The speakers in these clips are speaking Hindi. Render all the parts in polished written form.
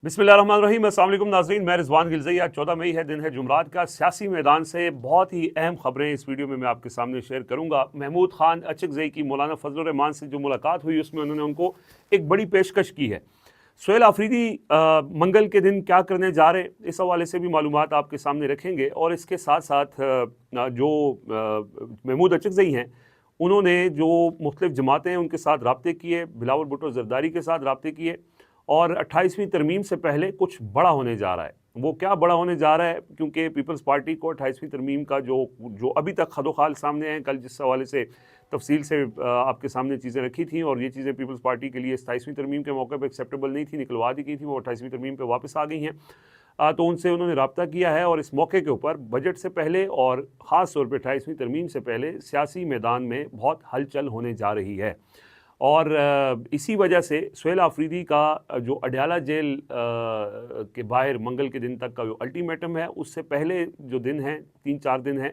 बिस्मिल्लाहिर्रहमानिर्रहीम। अस्सलाम वालेकुम नाज़रीन, मैं रिजवान गिलज़ई। आज 14 मई है, दिन है जुमरात का। सियासी मैदान से बहुत ही अहम खबरें इस वीडियो में मैं आपके सामने शेयर करूंगा। महमूद खान अचकज़ई की मौलाना फजल रहमान से जो मुलाकात हुई उसमें उन्होंने उनको एक बड़ी पेशकश की है। सुहेल आफरीदी मंगल के दिन क्या करने जा रहे, इस हवाले से भी मालूमात आपके सामने रखेंगे। और इसके साथ साथ जो महमूद अचकज़ई हैं उन्होंने जो मुख्तलिफ जमातें हैं उनके साथ रब्ते किए, बिलावल भुट्टो ज़रदारी के साथ रब्ते किए। और 28वीं तरमीम से पहले कुछ बड़ा होने जा रहा है। वो क्या बड़ा होने जा रहा है, क्योंकि पीपल्स पार्टी को 28वीं तरमीम का जो जो अभी तक खदोखाल सामने हैं, कल जिस हवाले से तफसील से आपके सामने चीज़ें रखी थी और ये चीज़ें पीपल्स पार्टी के लिए 27वीं तरमीम के मौके पर एक्सेप्टेबल नहीं थी, निकलवा दी गई थी, वो 28वीं तरमीम पर वापस आ गई हैं। तो उनसे उन्होंने रब्ता किया है और इस मौके के ऊपर बजट से पहले और ख़ास तौर पर 28वीं तरमीम से पहले सियासी मैदान में बहुत हलचल होने जा रही है। और इसी वजह से सुहेल आफरीदी का जो अडयाला जेल के बाहर मंगल के दिन तक का जो अल्टीमेटम है, उससे पहले जो दिन है, 3-4 दिन है,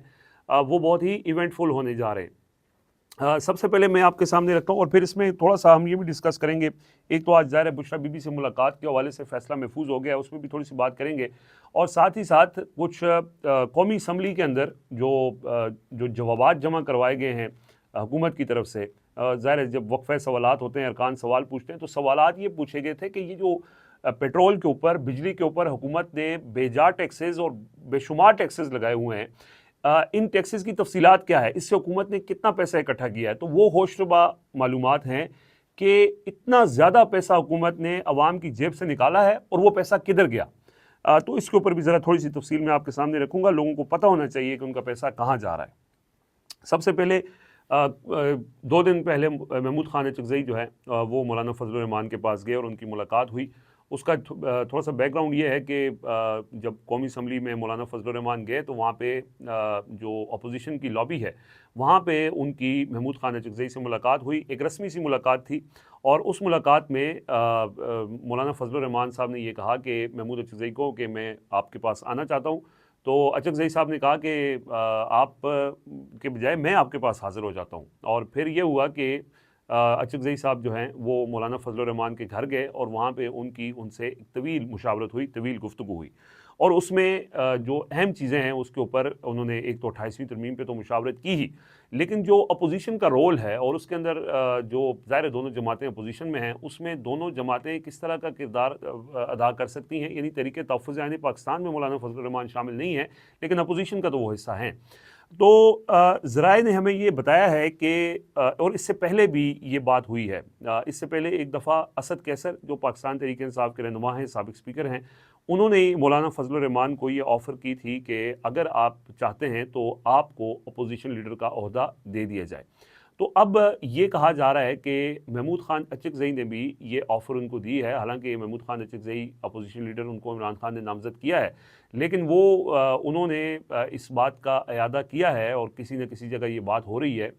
वो बहुत ही इवेंटफुल होने जा रहे हैं। सबसे पहले मैं आपके सामने रखता हूँ और फिर इसमें थोड़ा सा हम ये भी डिस्कस करेंगे। एक तो आज ज़ाहिर है बुशरा बीबी से मुलाकात के हवाले से फ़ैसला महफूज हो गया, उसमें भी थोड़ी सी बात करेंगे। और साथ ही साथ कुछ कौमी असम्बली के अंदर जो जवाबात जमा करवाए गए हैं हुकूमत की तरफ से। ज़ाहिर है जब वक्फ़े सवालात होते हैं, अरकान सवाल पूछते हैं, तो सवालात ये पूछे गए थे कि ये जो पेट्रोल के ऊपर, बिजली के ऊपर हुकूमत ने बेजा टैक्सेस और बेशुमार टैक्सेस लगाए हुए हैं, इन टैक्सेस की तफसीलात क्या है, इससे हुकूमत ने कितना पैसा इकट्ठा किया है। तो वो होशरुबा मालूमात हैं कि इतना ज़्यादा पैसा हुकूमत ने अवाम की जेब से निकाला है और वो पैसा किधर गया। तो इसके ऊपर भी ज़रा थोड़ी सी तफसील मैं आपके सामने रखूँगा। लोगों को पता होना चाहिए कि उनका पैसा कहाँ जा रहा है। सबसे पहले 2 दिन पहले महमूद खान अचकज़ई जो है वो मौलाना फजल रहमान के पास गए और उनकी मुलाकात हुई। उसका थोड़ा सा बैकग्राउंड ये है कि जब कौमी असम्बली में मौलाना फजल रहमान गए तो वहाँ पे जो अपोजिशन की लॉबी है वहाँ पे उनकी महमूद खान अचकज़ई से मुलाकात हुई। एक रस्मी सी मुलाकात थी और उस मुलाकात में मौलाना फजल रहमान साहब ने ये कहा कि महमूद अचकज़ई को कि मैं आपके पास आना चाहता हूँ। तो अचकज़ई साहब ने कहा कि आप के बजाय मैं आपके पास हाज़िर हो जाता हूँ। और फिर ये हुआ कि अचकज़ई साहब जो हैं वो मौलाना फजल रहमान के घर गए और वहाँ पे उनसे एक तवील मुशावरत हुई, तवील गुफ्तगू हुई। और उसमें जो अहम चीज़ें हैं उसके ऊपर उन्होंने एक तो 28वीं तरमीम पे तो मुशावरत की ही, लेकिन जो अपोजिशन का रोल है और उसके अंदर जो ज़ाहिर दोनों जमातें अपोजिशन में हैं, उसमें दोनों जमातें किस तरह का किरदार अदा कर सकती हैं, यानी तरीके तहफ़्फ़ुज़ यानी पाकिस्तान में मौलाना फजल रहमान शामिल नहीं है, लेकिन अपोजिशन का तो वो हिस्सा हैं। तो ज़राए ने हमें ये बताया है कि और इससे पहले भी ये बात हुई है। इससे पहले एक दफ़ा असद कैसर जो पाकिस्तान तहरीक इंसाफ के रहनुमा हैं, साबिक़ स्पीकर हैं, उन्होंने मौलाना फजल रहमान को ये ऑफ़र की थी कि अगर आप चाहते हैं तो आपको अपोजिशन लीडर का ओहदा दे दिया जाए। तो अब ये कहा जा रहा है कि महमूद खान अचकज़ई ने भी ये ऑफ़र उनको दी है। हालांकि महमूद खान अचकज़ई अपोजिशन लीडर, उनको इमरान खान ने नामज़द किया है, लेकिन वो उन्होंने इस बात का अयादा किया है और किसी न किसी जगह ये बात हो रही है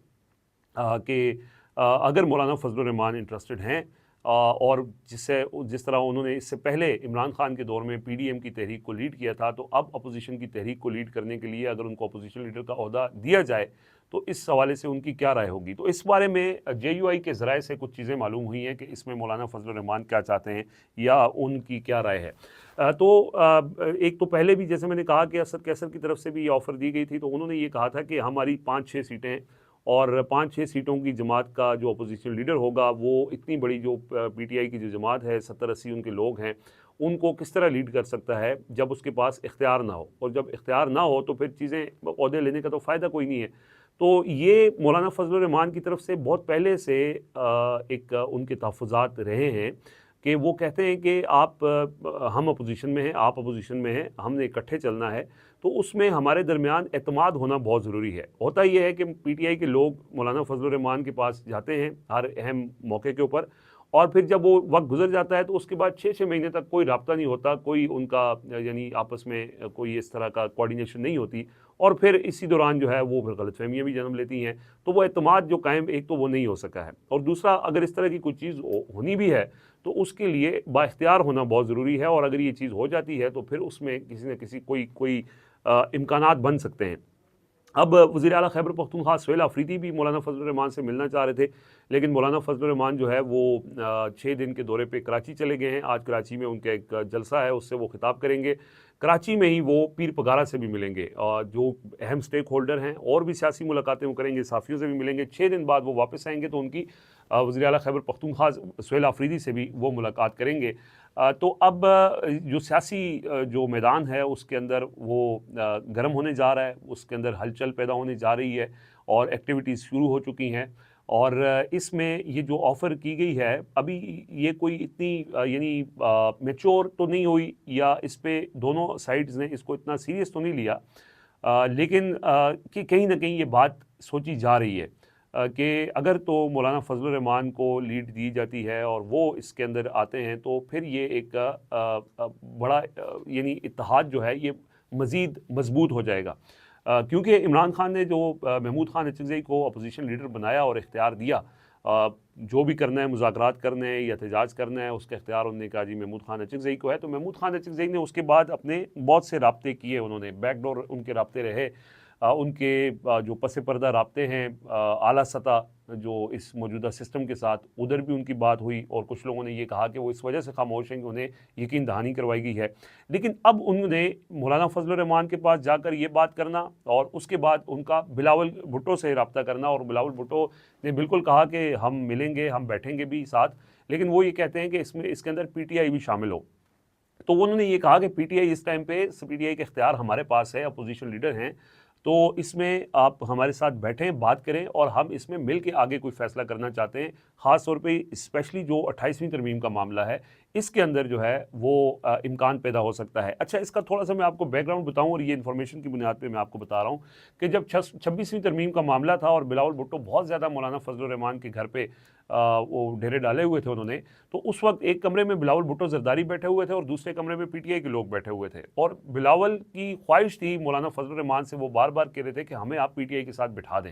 कि अगर मौलाना फजल रहमान इंटरेस्टेड हैं और जिस तरह उन्होंने इससे पहले इमरान खान के दौर में पीडीएम की तहरीक को लीड किया था, तो अब अपोजिशन की तहरीक को लीड करने के लिए अगर उनको अपोजिशन लीडर का ओहदा दिया जाए तो इस हवाले से उनकी क्या राय होगी। तो इस बारे में जेयूआई के ज़राए से कुछ चीज़ें मालूम हुई हैं कि इसमें मौलाना फजल रहमान क्या चाहते हैं या उनकी क्या राय है। एक तो पहले भी जैसे मैंने कहा कि असद कैसर की तरफ से भी ये ऑफ़र दी गई थी, तो उन्होंने ये कहा था कि हमारी 5-6 सीटें और 5-6 सीटों की जमात का जो अपोजिशन लीडर होगा वो इतनी बड़ी जो पीटीआई की जो जमात है, 70-80 उनके लोग हैं, उनको किस तरह लीड कर सकता है जब उसके पास इख्तियार ना हो। और जब इख्तियार ना हो तो फिर चीज़ें ओहदे लेने का तो फ़ायदा कोई नहीं है। तो ये मौलाना फजल रहमान की तरफ से बहुत पहले से एक उनके तहफ़्फ़ुज़ात रहे हैं कि वो कहते हैं कि हम अपोजिशन में हैं, आप अपोजिशन में हैं, हमने इकट्ठे चलना है, तो उसमें हमारे दरमियान एतमाद होना बहुत ज़रूरी है। होता यह है कि पीटीआई के लोग मौलाना फजल रहमान के पास जाते हैं हर अहम मौके के ऊपर, और फिर जब वो वक्त गुजर जाता है तो उसके बाद 6-6 महीने तक कोई रब्ता नहीं होता, कोई उनका यानी आपस में कोई इस तरह का कोऑर्डिनेशन नहीं होती, और फिर इसी दौरान जो है वो फिर गलतफहमियाँ भी जन्म लेती हैं। तो वो एतमाद जो कायम, एक तो वो नहीं हो सका है, और दूसरा अगर इस तरह की कोई चीज़ होनी भी है तो उसके लिए बाइख्तियार होना बहुत ज़रूरी है। और अगर ये चीज़ हो जाती है तो फिर उसमें किसी न किसी कोई इम्कानात बन सकते हैं। अब वज़ीर आला खैबर पख्तूनख्वा सुहेल अफरीदी भी मौलाना फजल रहमान से मिलना चाह रहे थे, लेकिन मौलाना फजल रहमान जो है वो 6 दिन के दौरे पे कराची चले गए हैं। आज कराची में उनका एक जलसा है, उससे वो खिताब करेंगे। कराची में ही वो पीर पगारा से भी मिलेंगे और जो अहम स्टेक होल्डर हैं, और भी सियासी मुलाकातें वो करेंगे, साफ़ियों से भी मिलेंगे। 6 दिन बाद वो वापस आएंगे तो उनकी वज़ीर आला खैबर पख्तूनख्वा सुहेल अफरीदी से भी वो मुलाकात करेंगे। तो अब जो सियासी जो मैदान है उसके अंदर वो गर्म होने जा रहा है, उसके अंदर हलचल पैदा होने जा रही है और एक्टिविटीज़ शुरू हो चुकी हैं। और इसमें ये जो ऑफ़र की गई है अभी ये कोई इतनी यानी मैच्योर तो नहीं हुई, या इस पे दोनों साइड्स ने इसको इतना सीरियस तो नहीं लिया, लेकिन कि कहीं ना कहीं ये बात सोची जा रही है कि अगर तो मौलाना फजल रहमान को लीड दी जाती है और वो इसके अंदर आते हैं तो फिर ये एक बड़ा यानी इत्तेहाद जो है ये मज़ीद मजबूत हो जाएगा। क्योंकि इमरान खान ने जो महमूद खान अचकज़ई को अपोजिशन लीडर बनाया और इख्तियार दिया, जो भी करना है, मुज़ाकरात करने हैं या एहतजाज करना है, उसका इख्तियार उन्होंने कहा जी महमूद खान अचकज़ई को है। तो महमूद खान अचकज़ई ने उसके बाद अपने बहुत से राब्ते किए, उन्होंने बैकडोर उनके राब्ते रहे, उनके जो पस पर्दा राब्ते हैं आला सतह जो इस मौजूदा सिस्टम के साथ, उधर भी उनकी बात हुई और कुछ लोगों ने ये कहा कि वो इस वजह से खामोश हैं कि उन्हें यकीन दहानी करवाई गई है। लेकिन अब उन्होंने मौलाना फजल रहमान के पास जाकर ये बात करना और उसके बाद उनका बिलावल भुट्टो से रब्ता करना, और बिलावल भुट्टो ने बिल्कुल कहा कि हम मिलेंगे, हम बैठेंगे भी साथ, लेकिन वो ये कहते हैं कि इसके अंदर PTI भी शामिल हो। तो उन्होंने ये कहा कि PTI इस टाइम पे PTI के इख्तियार हमारे पास है, अपोजिशन लीडर हैं, तो इसमें आप हमारे साथ बैठें, बात करें और हम इसमें मिल के आगे कोई फ़ैसला करना चाहते हैं। ख़ास तौर पे स्पेशली जो 28वीं तरमीम का मामला है, इसके अंदर जो है वो इम्कान पैदा हो सकता है। अच्छा, इसका थोड़ा-सा मैं आपको बैकग्राउंड बताऊँ और ये इन्फॉर्मेशन की बुनियाद पे मैं आपको बता रहा हूँ कि जब 26वीं तरमीम का मामला था और बिलावल भुट्टो बहुत ज़्यादा मौलाना फजल रहमान के घर पे वो डेरे डाले हुए थे उन्होंने, तो उस वक्त एक कमरे में बिलावल भुट्टो जरदारी बैठे हुए थे और दूसरे कमरे में PTI के लोग बैठे हुए थे, और बिलावल की ख्वाहिश थी मौलाना फजल रहमान से, वो बार बार कह रहे थे कि हमें आप PTI के साथ बिठा दें,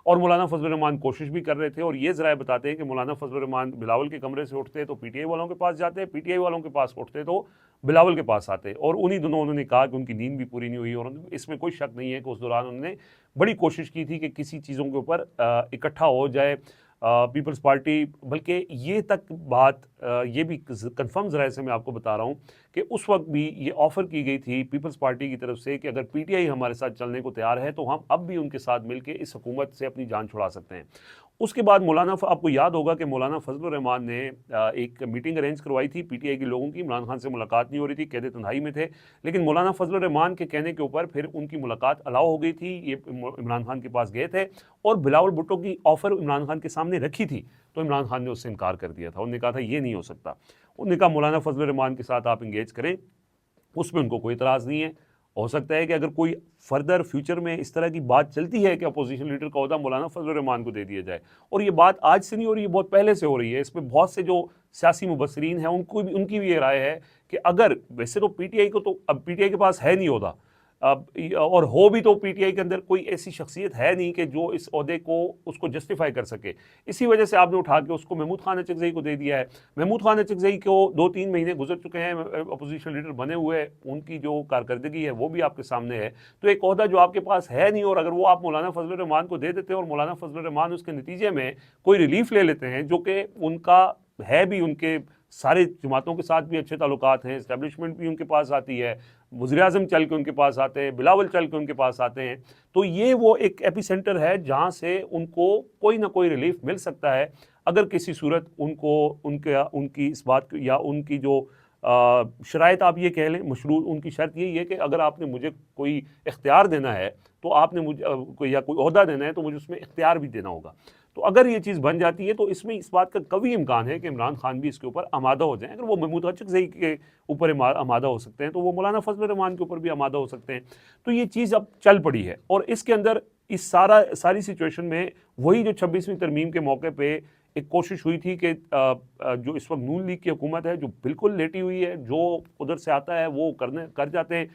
और मौलाना फजल रहमान कोशिश भी कर रहे थे। और ये ज़राए बताते हैं कि मौलाना फजल रहमान बिलावल के कमरे से उठते तो PTI वालों के पास जाते, PTI वालों के पास उठते तो बिलावल के पास आते, और उन्हीं दोनों उन्होंने कहा कि उनकी नींद भी पूरी नहीं हुई, और इसमें कोई शक नहीं है कि उस दौरान उन्होंने बड़ी कोशिश की थी कि किसी चीज़ों के ऊपर इकट्ठा हो जाए पीपल्स पार्टी। बल्कि ये तक बात ये भी कंफर्म ज़राए से मैं आपको बता रहा हूँ कि उस वक्त भी ये ऑफ़र की गई थी पीपल्स पार्टी की तरफ से कि अगर PTI हमारे साथ चलने को तैयार है तो हम अब भी उनके साथ मिलकर इस हुकूमत से अपनी जान छुड़ा सकते हैं। उसके बाद आपको याद होगा कि मौलाना फजल रहमान ने एक मीटिंग अरेंज करवाई थी PTI के लोगों की, इमरान खान से मुलाकात नहीं हो रही थी, कैद तन्हाई में थे, लेकिन मौलाना फजल रहमान के कहने के ऊपर फिर उनकी मुलाकात अलाउ हो गई थी। ये इमरान खान के पास गए थे और बिलावल भुट्टो की ऑफ़र इमरान खान के सामने रखी थी, तो इमरान खान ने उससे इनकार कर दिया था। उन्होंने कहा था ये नहीं हो सकता। उन्होंने कहा मौलाना फजल रहमान के साथ आप इंगेज करें, उसमें उनको कोई इतराज़ नहीं है। हो सकता है कि अगर कोई फर्दर फ्यूचर में इस तरह की बात चलती है कि अपोजिशन लीडर का ओहदा मौलाना फजल रहमान को दे दिया जाए, और ये बात आज से नहीं हो रही है, बहुत पहले से हो रही है। इसमें बहुत से जो सियासी मुबसरीन हैं उनकी भी ये राय है कि अगर वैसे तो PTI को तो अब PTI के पास है नहीं ओहदा, अब और हो भी तो PTI के अंदर कोई ऐसी शख्सियत है नहीं कि जो इस ओहदे को उसको जस्टिफाई कर सके। इसी वजह से आपने उठा के उसको महमूद खान अचकज़ई को दे दिया है। महमूद खान अचकज़ई को 2-3 महीने गुजर चुके हैं अपोजिशन लीडर बने हुए, उनकी जो कारकर्दगी है वो भी आपके सामने है। तो एक ओहदा जो आपके पास है नहीं, और अगर वो आप मौलाना फजल रहमान को दे देते हैं और मौलाना फजल रहमान उसके नतीजे में कोई रिलीफ ले लेते हैं, जो कि उनका है भी, उनके सारे जमातों के साथ भी अच्छे ताल्लुकात हैं, इस्टेब्लिशमेंट भी उनके पास आती है, वज़ीर-ए-आज़म चल के उनके पास आते हैं, बिलावल चल के उनके पास आते हैं, तो ये वो एक एपिसेंटर है जहाँ से उनको कोई ना कोई रिलीफ मिल सकता है अगर किसी सूरत उनको उनकी इस बात या उनकी जो शराइत आप ये कह लें, मशरूत उनकी शर्त यही है कि अगर आपने मुझे कोई इख्तियार देना है तो आपने मुझे या कोई ओहदा देना है तो मुझे उसमें इख्तियार भी देना होगा। तो अगर ये चीज़ बन जाती है तो इसमें इस बात का कभी इम्कान है कि इमरान खान भी इसके ऊपर आमादा हो जाएं। अगर वो महमूद अचकज़ई के ऊपर आमादा हो सकते हैं तो वो मौलाना फजल रहमान के ऊपर भी आमादा हो सकते हैं। तो ये चीज़ अब चल पड़ी है, और इसके अंदर इस सारी सिचुएशन में वही जो 26वीं तरमीम के मौके पे एक कोशिश हुई थी कि जो इस वक्त नून लीग की हुकूमत है जो बिल्कुल लेटी हुई है, जो उधर से आता है वो कर जाते हैं।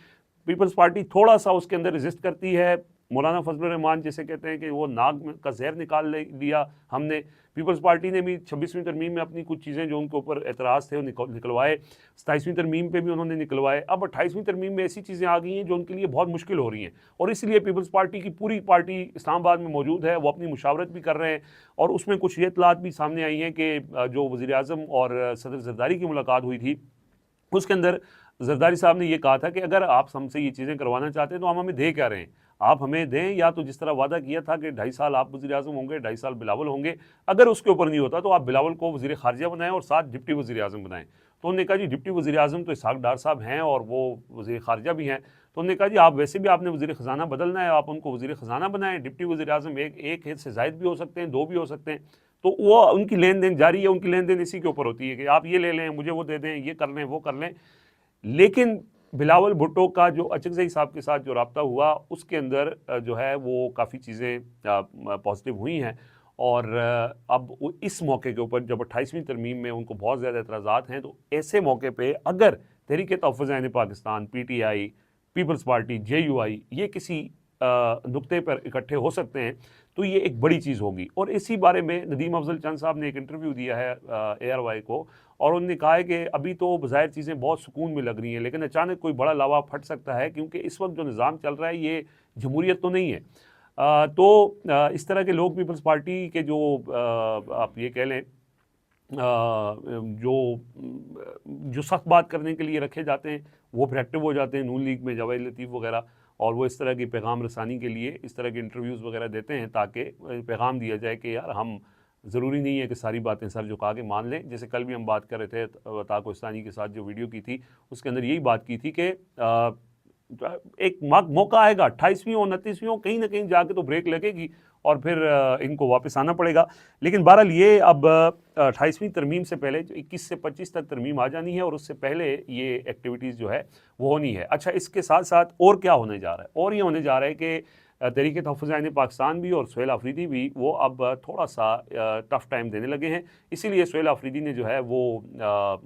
पीपल्स पार्टी थोड़ा सा उसके अंदर रेजिस्ट करती है, मौलाना फजलुर रहमान जैसे कहते हैं कि वो नाक का जहर निकाल लिया हमने। पीपल्स पार्टी ने भी 26वीं तरमीम में अपनी कुछ चीज़ें जो उनके ऊपर एतराज़ थे वो निकलवाए, 27वीं तरमीम पे भी उन्होंने निकलवाए। अब 28वीं तरमीम में ऐसी चीज़ें आ गई हैं जो उनके लिए बहुत मुश्किल हो रही हैं, और इसलिए पीपल्स पार्टी की पूरी पार्टी इस्लामाबाद में मौजूद है, वो अपनी मुशावरत भी कर रहे हैं। और उसमें कुछ ये इतलात भी सामने आई हैं कि जो वज़ीर आज़म और सदर ज़रदारी की मुलाकात हुई थी उसके अंदर जरदारी साहब ने ये कहा था कि अगर आप हमसे ये चीज़ें करवाना चाहते हैं तो हम हमें दे क्या रहे हैं, आप हमें दें, या तो जिस तरह वादा किया था कि 2.5 साल आप वज़ीर आज़म होंगे, 2.5 साल बिलावल होंगे, अगर उसके ऊपर नहीं होता तो आप बिलावल को वज़ीर ख़ारिजा बनाएं और साथ डिप्टी वज़ीर आज़म बनाएं। तो उन्होंने कहा जी डिप्टी वज़ीर आज़म तो इसहाक डार साहब हैं और वो वज़ीर ख़ारिजा भी हैं। तो उन्होंने कहा जी आप वैसे भी आपने वज़ीर ख़जाना बदलना है, आप उनको वज़ीर ख़जाना बनाएं, डिप्टी वज़ीर आज़म एक से ज़ायद भी हो सकते हैं, 2 भी हो सकते हैं। तो वो उनकी लेन देन जारी है, उनकी लेन देन इसी के ऊपर होती है कि आप ये ले लें, मुझे वो दे दें, ये कर लें, वो कर लें। लेकिन बिलावल भुट्टो का जो अचकज़ई साहब के साथ जो रब्ता हुआ उसके अंदर जो है वो काफ़ी चीज़ें पॉजिटिव हुई हैं। और अब इस मौके के ऊपर जब 28वीं तरमीम में उनको बहुत ज़्यादा एतराज़ात हैं, तो ऐसे मौके पे अगर Tahaffuz Pakistan, PTI, peoples party, JUI ये किसी नुक्ते पर इकट्ठे हो सकते हैं तो ये एक बड़ी चीज़ होगी। और इसी बारे में नदीम अफजल चंद साहब ने एक इंटरव्यू दिया है ARY को, और उन्होंने कहा है कि अभी तो बज़ाहिर चीज़ें बहुत सुकून में लग रही हैं, लेकिन अचानक कोई बड़ा लावा फट सकता है, क्योंकि इस वक्त जो निज़ाम चल रहा है ये जमहूरियत तो नहीं है। इस तरह के लोग पीपल्स पार्टी के जो आप ये कह लें जो सख्त बात करने के लिए रखे जाते हैं वो फिर एक्टिव हो जाते हैं नून लीग में, जवाहिर लतीफ़ वगैरह, और वो इस तरह की पैगाम रसानी के लिए इस तरह के इंटरव्यूज़ वगैरह देते हैं ताकि पैगाम दिया जाए कि यार हम ज़रूरी नहीं है कि सारी बातें सर झुका के मान लें। जैसे कल भी हम बात कर रहे थे ताकोस्तानी के साथ जो वीडियो की थी उसके अंदर यही बात की थी कि एक मौका आएगा 28वीं और 29वीं हो, कहीं ना कहीं जाके तो ब्रेक लगेगी और फिर इनको वापस आना पड़ेगा। लेकिन बहरहाल ये अब 28वीं तरमीम से पहले 21 से 25 तक तरमीम आ जानी है और उससे पहले ये एक्टिविटीज़ जो है वो होनी है। अच्छा, इसके साथ साथ और क्या होने जा रहा है, और ये होने जा रहा है कि तहरीक तहफ़्फ़ुज़ पाकिस्तान भी और सुहेल आफरीदी भी वो अब थोड़ा सा टफ़ टाइम देने लगे हैं। इसीलिए सुहेल आफरीदी ने जो है वो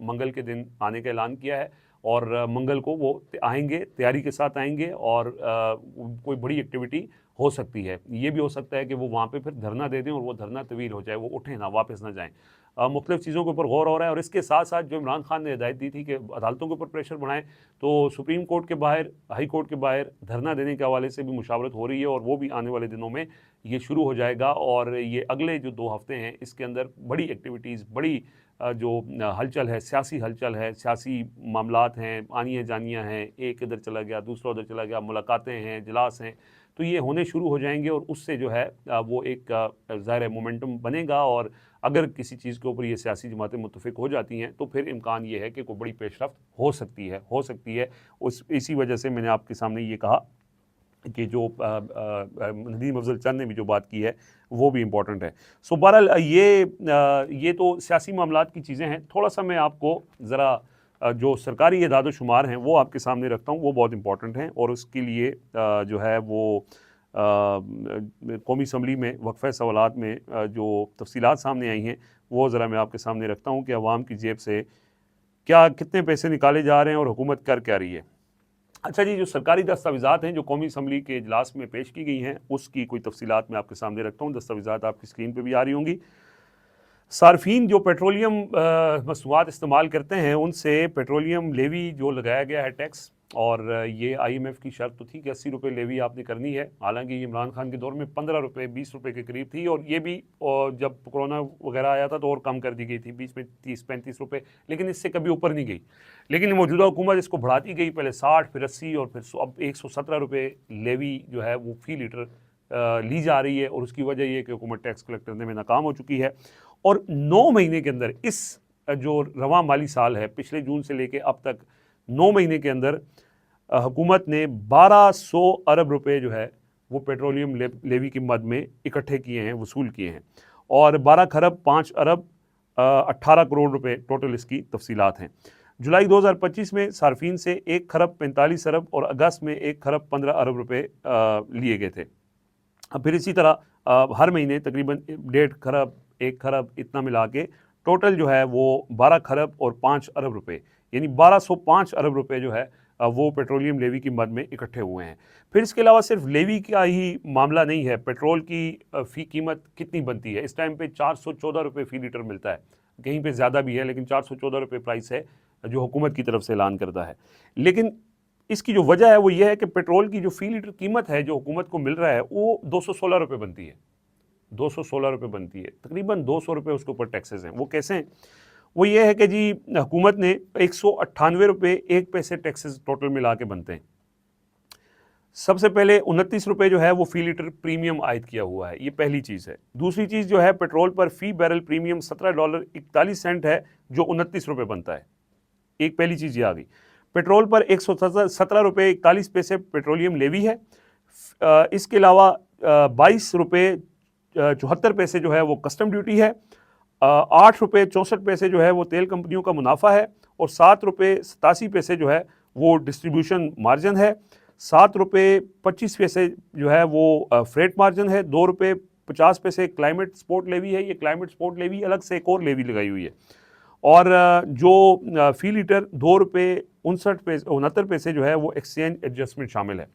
मंगल के दिन आने का ऐलान किया है, और मंगल को वो आएंगे, तैयारी के साथ आएंगे, और कोई बड़ी एक्टिविटी हो सकती है। ये भी हो सकता है कि वो वहाँ पे फिर धरना दे दें और वो धरना तवील हो जाए, वो उठें ना, वापस ना जाएं। मुख्तलिफ़ चीज़ों के ऊपर गौर हो रहा है। और इसके साथ साथ जो इमरान खान ने हिदायत दी थी कि अदालतों के ऊपर प्रेशर बढ़ाएं, तो सुप्रीम कोर्ट के बाहर, हाई कोर्ट के बाहर धरना देने के हवाले से भी मुशावरत हो रही है, और वो भी आने वाले दिनों में ये शुरू हो जाएगा। और ये अगले जो 2 हफ्ते हैं इसके अंदर बड़ी एक्टिविटीज़, बड़ी जो हलचल है, सियासी हलचल है, सियासी मामलात हैं, आनियाँ जानियाँ हैं, एक इधर चला गया, दूसरा उधर चला गया, मुलाकातें हैं, इजलास हैं, तो ये होने शुरू हो जाएंगे। और उससे जो है वो एक ज़ाहिर मोमेंटम बनेगा, और अगर किसी चीज़ के ऊपर ये सियासी जमातें मुत्तफ़िक हो जाती हैं तो फिर इम्कान ये है कि कोई बड़ी पेशरफ्त हो सकती है। इसी वजह से मैंने आपके सामने ये कहा कि जो नदीम अफजल चंद ने भी जो बात की है वो भी इम्पॉर्टेंट है। सो बहरहाल ये तो सियासी मामलात की चीज़ें हैं। थोड़ा सा मैं आपको ज़रा जो सरकारी इदाद-ओ-शुमार हैं वो आपके सामने रखता हूँ, वो बहुत इम्पॉर्टेंट हैं, और उसके लिए जो है वो कौमी असम्बली में वक्फ़े सवालात में जो तफसीलात सामने आई हैं वो ज़रा मैं आपके सामने रखता हूँ कि अवाम की जेब से कितने पैसे निकाले जा रहे हैं और हुकूमत कर क्या रही है। अच्छा जी, जो सरकारी दस्तावेज़ात हैं जो कौमी असम्बली के इजलास में पेश की गई हैं उसकी कोई तफसीलात मैं आपके सामने रखता हूँ। दस्तावेज़ात आपकी स्क्रीन पर भी आ रही होंगी। सार्फिन जो पेट्रोलियम मसनूआत इस्तेमाल करते हैं उनसे पेट्रोलियम लेवी जो लगाया गया है टैक्स, और ये IMF की शर्त तो थी कि 80 रुपये लेवी आपने करनी है। हालांकि ये इमरान खान के दौर में 15 रुपये 20 रुपये के करीब थी, और ये भी जब कोरोना वगैरह आया था तो और कम कर दी गई थी, बीच में 30-35 रुपये, लेकिन इससे कभी ऊपर नहीं गई। लेकिन मौजूदा हुकूमत इसको बढ़ाती गई, पहले 60, फिर 80, और फिर अब 117 रुपये लेवी जो है वो फ़ी लीटर ली जा रही है। और उसकी वजह ये कि हुकूमत टैक्स कलेक्ट करने में नाकाम हो चुकी है। और 9 महीने के अंदर, इस जो रवां माली साल है पिछले जून से लेके अब तक 9 महीने के अंदर हुकूमत ने 1200 अरब रुपए जो है वो पेट्रोलियम लेवी की मद में इकट्ठे किए हैं, वसूल किए हैं, और 12 खरब 5 अरब 18 करोड़ रुपए टोटल इसकी तफसीलात हैं। जुलाई 2025 में सार्फिन से 1 खरब 45 अरब और अगस्त में 1 खरब 15 अरब रुपए लिए गए थे। अब फिर इसी तरह हर महीने तकरीबन 1.5 खरब 1 खरब इतना मिला के टोटल जो है वो 12 खरब और 5 अरब रुपए, यानी 1205 अरब रुपए जो है वो पेट्रोलियम लेवी की मद में इकट्ठे हुए हैं। फिर इसके अलावा सिर्फ लेवी का ही मामला नहीं है, पेट्रोल की फ़ी कीमत कितनी बनती है। इस टाइम पे 414 रुपये फ़ी लीटर मिलता है, कहीं पे ज़्यादा भी है, लेकिन 414 रुपये प्राइस है जो हुकूमत की तरफ से ऐलान करता है। लेकिन इसकी जो वजह है वो ये है कि पेट्रोल की जो फ़ी लीटर कीमत है जो हुकूमत को मिल रहा है वो 216 रुपये बनती है, 216 रुपये बनती है, तकरीबन 200 रुपये उसके ऊपर टैक्सेस हैं। वो कैसे हैं? वो ये है कि जी हुकूमत ने 198 रुपये 1 पैसे टैक्सेस टोटल मिला के बनते हैं। सबसे पहले 29 रुपये जो है वो फ़ी लीटर प्रीमियम आयद किया हुआ है, ये पहली चीज़ है। दूसरी चीज़ जो है पेट्रोल पर फ़ी बैरल प्रीमियम $17.41 है जो 29 रुपये बनता है। एक पहली चीज़ ये आ गई। पेट्रोल पर 117 रुपये 41 पैसे पेट्रोलियम लेवी है। इसके अलावा 22 रुपये 74 पैसे जो है वो कस्टम ड्यूटी है। 8 रुपये 64 पैसे जो है वो तेल कंपनियों का मुनाफा है और 7 रुपये 87 पैसे जो है वो डिस्ट्रीब्यूशन मार्जिन है। 7 रुपये 25 पैसे जो है वो फ्रेट मार्जिन है। 2 रुपये 50 पैसे क्लाइमेट सपोर्ट लेवी है। ये क्लाइमेट सपोर्ट लेवी अलग से एक और लेवी लगाई हुई है। और जो फ़ी लीटर 2 रुपये 69 पैसे जो है वो एक्सचेंज एडजस्टमेंट शामिल है।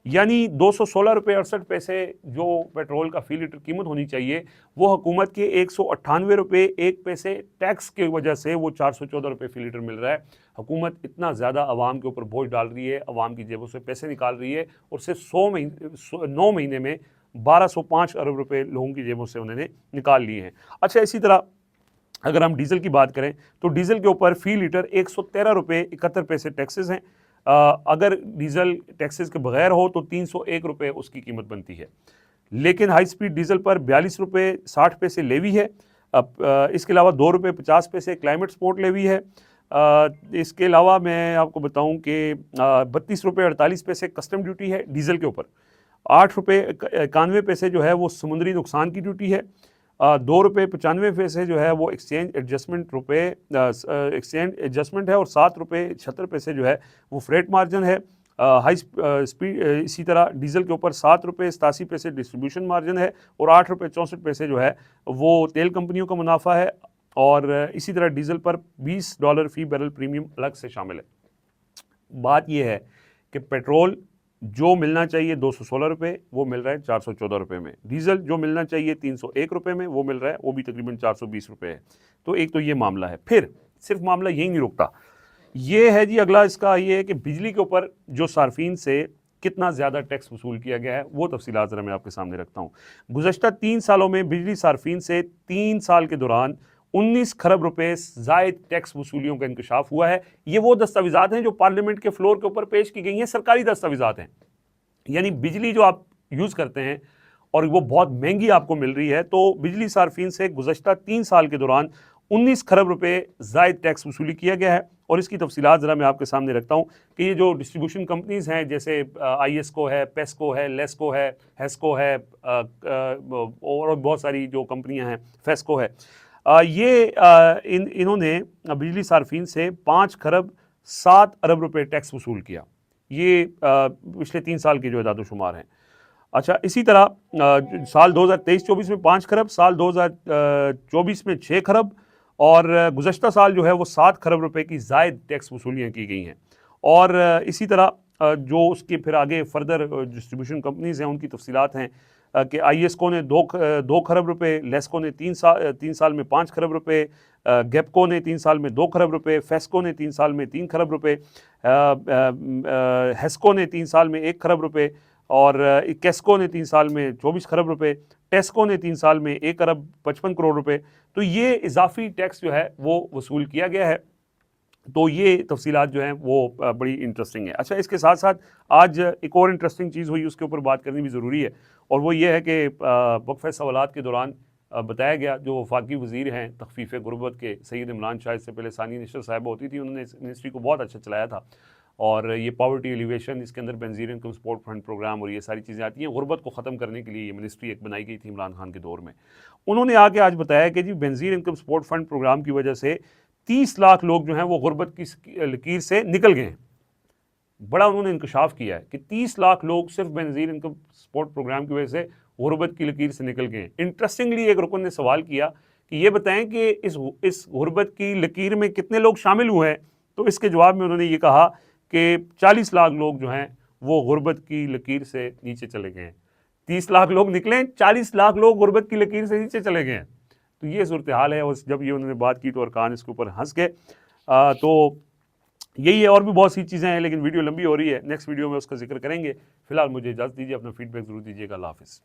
यानी 216 रुपये 68 पैसे जो पेट्रोल का फ़ी लीटर कीमत होनी चाहिए वो हुकूमत के 198 रुपये 1 पैसे टैक्स की वजह से वो 414 रुपये फ़ी लीटर मिल रहा है। हुकूमत इतना ज़्यादा आवाम के ऊपर बोझ डाल रही है, आवाम की जेबों से पैसे निकाल रही है और सिर्फ 9 महीने में 1205 अरब रुपये लोगों की जेबों से उन्होंने निकाल लिए हैं। अच्छा, इसी तरह अगर हम डीज़ल की बात करें तो डीज़ल के ऊपर फ़ी लीटर 113 रुपये 71 पैसे टैक्सेस हैं। अगर डीज़ल टैक्सेस के बगैर हो तो 301 रुपये उसकी कीमत बनती है। लेकिन हाई स्पीड डीज़ल पर 42 रुपये 60 पैसे लेवी है। इसके अलावा 2 रुपये 50 पैसे क्लाइमेट सपोर्ट लेवी है। इसके अलावा मैं आपको बताऊं कि 32 रुपये 48 पैसे कस्टम ड्यूटी है डीज़ल के ऊपर। 8 रुपये 91 पैसे जो है वो समुद्री नुकसान की ड्यूटी है। 2 रुपये 95 पैसे जो है वो एक्सचेंज एडजस्टमेंट है और 7 रुपये 76 पैसे जो है वो फ्रेट मार्जिन है। हाई स्पीड इसी तरह डीज़ल के ऊपर 7 रुपये 87 पैसे डिस्ट्रीब्यूशन मार्जिन है और 8 रुपये 64 पैसे जो है वो तेल कंपनियों का मुनाफा है। और इसी तरह डीज़ल पर $20 फ़ी बैरल प्रीमियम अलग से शामिल है। बात यह है कि पेट्रोल जो मिलना चाहिए 216 रुपये वो मिल रहा है 414 रुपये में। डीज़ल जो मिलना चाहिए 301 रुपये में वो मिल रहा है, वो भी तकरीबन 420 रुपये है। तो एक तो ये मामला है। फिर सिर्फ मामला यही नहीं रुकता, ये है जी अगला इसका ये है कि बिजली के ऊपर जो सार्फिन से कितना ज़्यादा टैक्स वसूल किया गया है वो तफसीलात ज़रा मैं आपके सामने रखता हूँ। गुज़श्ता 3 सालों में बिजली सार्फिन से 3 साल के दौरान 19 खरब रुपए ज़ायद टैक्स वसूलियों का इंकशाफ हुआ है। ये वो दस्तावेज़ात हैं जो पार्लियामेंट के फ्लोर के ऊपर पेश की गई हैं, सरकारी दस्तावेज़ात हैं। यानी बिजली जो आप यूज़ करते हैं और वो बहुत महंगी आपको मिल रही है, तो बिजली सार्फिन से गुज़श्ता 3 साल के दौरान 19 खरब रुपए ज़ायद टैक्स वसूली किया गया है। और इसकी तफसीलात ज़रा मैं आपके सामने रखता हूँ कि ये जो डिस्ट्रीब्यूशन कंपनीज़ हैं जैसे IESCO है, पेस्को है, लेस्को है, हेस्को है और बहुत सारी जो कंपनियाँ हैं, फेस्को है, इन्होंने बिजली सार्फिन से 5 खरब 7 अरब रुपए टैक्स वसूल किया। ये पिछले 3 साल के जो इदाद-ओ-शुमार हैं। अच्छा, इसी तरह साल 2023-24 में 5 खरब, साल 2024 में 6 खरब और गुज़श्ता साल जो है वो 7 खरब रुपए की ज़ायद टैक्स वसूलियाँ की गई हैं। और इसी तरह जो उसके फिर आगे फर्दर डिस्ट्रीब्यूशन कंपनीज़ हैं उनकी तफसीलात हैं कि IESCO ने 2 खरब रुपए, लेस्को ने 3 साल में 5 खरब रुपए, गेपको ने 3 साल में 2 खरब रुपए, फेस्को ने 3 साल में 3 खरब रुपए, हेस्को ने 3 साल में 1 खरब रुपए और केस्को ने 3 साल में 24 खरब रुपए, टेस्को ने 3 साल में 1 अरब 55 करोड़ रुपए। तो ये इजाफी टैक्स जो है वो वसूल किया गया है। तो ये तफसीलात जो हैं वो बड़ी इंटरेस्टिंग है। अच्छा, इसके साथ साथ आज एक और इंटरेस्टिंग चीज़ हुई, उसके ऊपर बात करनी भी ज़रूरी है, और वो ये है कि वक्फ़े सवालात के दौरान बताया गया, जो वफाकी वज़ीर हैं तख़फ़ीफ़ गुरबत के सैयद इमरान शाह, इससे पहले सानिया निशर साहिबा होती थी, उन्होंने इस मिनिस्ट्री को बहुत अच्छा चलाया था। और ये पॉवर्टी एलिवेशन, इसके अंदर Benazir income support fund programme और ये सारी चीज़ें आती हैं। गुरबत को ख़त्म करने के लिए ये मिनिस्ट्री एक बनाई गई थी इमरान खान के दौर में। उन्होंने आके आज बताया कि जी Benazir income support fund programme की वजह से 30 लाख लोग जो हैं वो गुरबत की लकीर से निकल गए हैं। बड़ा उन्होंने इंकशाफ किया है कि 30 लाख लोग सिर्फ बेनज़ीर इनकम सपोर्ट प्रोग्राम की वजह से गुरबत की लकीर से निकल गए हैं। इंटरेस्टिंगली एक रुकन ने सवाल किया कि ये बताएं कि इस गुरबत की लकीर में कितने लोग शामिल हुए हैं। तो इसके जवाब में उन्होंने ये कहा कि 40 लाख लोग जो हैं वो गुर्बत की लकीर से नीचे चले गए हैं। 30 लाख लोग निकले, 40 लाख लोग गुर्बत की लकीर से नीचे चले गए हैं। तो ये सूरत हाल है। और जब ये उन्होंने बात की तो अरकान इसके ऊपर हंस के। तो यही है, और भी बहुत सी चीज़ें हैं, लेकिन वीडियो लंबी हो रही है, नेक्स्ट वीडियो में उसका जिक्र करेंगे। फिलहाल मुझे इजाज़त दीजिए, अपना फीडबैक ज़रूर दीजिएगा। अल्लाह हाफ़िज़।